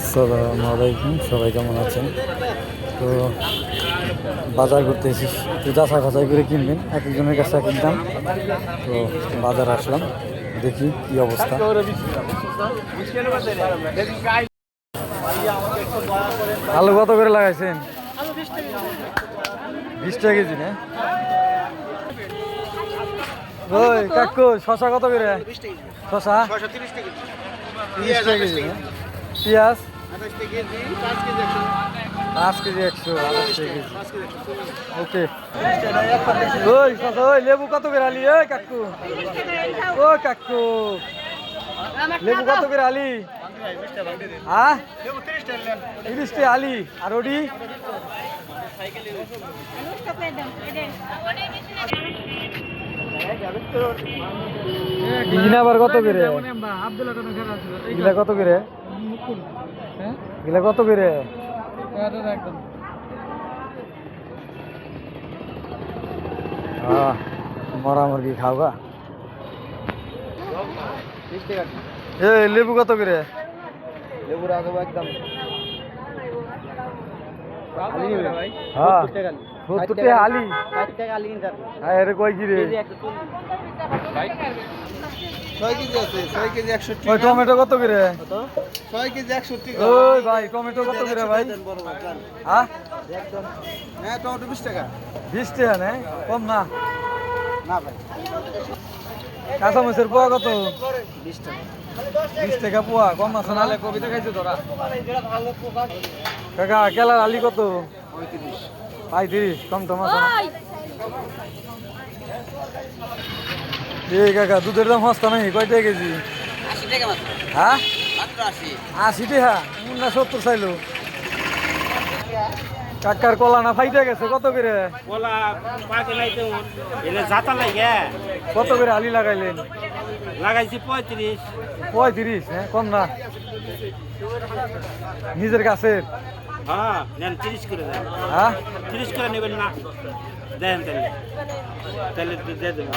আসসালামু আলাইকুম, সবাই কেমন আছেন? তো বাজার করতে এসেছি, একটু যাচাই বাছাই করে কিনবেন, এক একজনের কাছে এক এক দাম। তো বাজার আসলাম, দেখি কি অবস্থা। আলু কত করে লাগাইছেন? 20 টাকা কেজি না? ওই কাকু শশা কত করে? শশা 30 টাকা কেজি না? পেঁয়াজ 5 কেজি 100, 28 কেজি। ওকে। ওই শশা, ওই লেবু কত করে আলি? ওই কাকু, ও কাকু, লেবু কত করে আলি? হ্যাঁ 30 টাকা আলি। আর ওডি গিলা আবার কত করে? গিলা কত করে? গিলা কত করে? মরা মুরগি খাওয়া। এ লেবু কত করে? লেবু রাখবো একদম। হ্যাঁ 70 টাকা আলি। 60 টাকা আলি কিনতে। হ্যাঁ এর কয় কি রে? 6 কেজি আছে, 6 কেজি 160 টাকা। ওই টমেটো কত করে? কত? 6 কেজি 160 টাকা। ওই ভাই টমেটো কত করে ভাই? হ্যাঁ একদম। হ্যাঁ টমেটো 20 টাকা। 20 টাকা না? কম না? না ভাই। কাঁচা মরিচের পোয়া কত? 20 টাকা। 20 টাকা পোয়া, কম আছে না? কবিতা খাইছো তোরা? কাকা কেলার আলি কত? 35। কম টম আছে না? এই কাকা দুধের দাম সস্তা নাই, কয় টাকা কেজি? 80 টাকা মাত্র। হ্যাঁ মাত্র 80 টাকা। না 70 চাইলো। কাকার কলা না ফাইটা গেছে, কত করে? কলা পাকে লাইতে এলে জাতা লাগে। কত করে আলি লাগাইলেন? লাগাইছি 35। 35 হ্যাঁ, কম না? নিজের গাছের? হ্যাঁ নেন 30 করে দেন। হ্যাঁ 30 করে নেবেন না? দেন তাহলে, তাহলে দিয়ে দেবেন।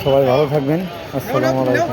সবাই ভালো থাকবেন। আসসালামু আলাইকুম।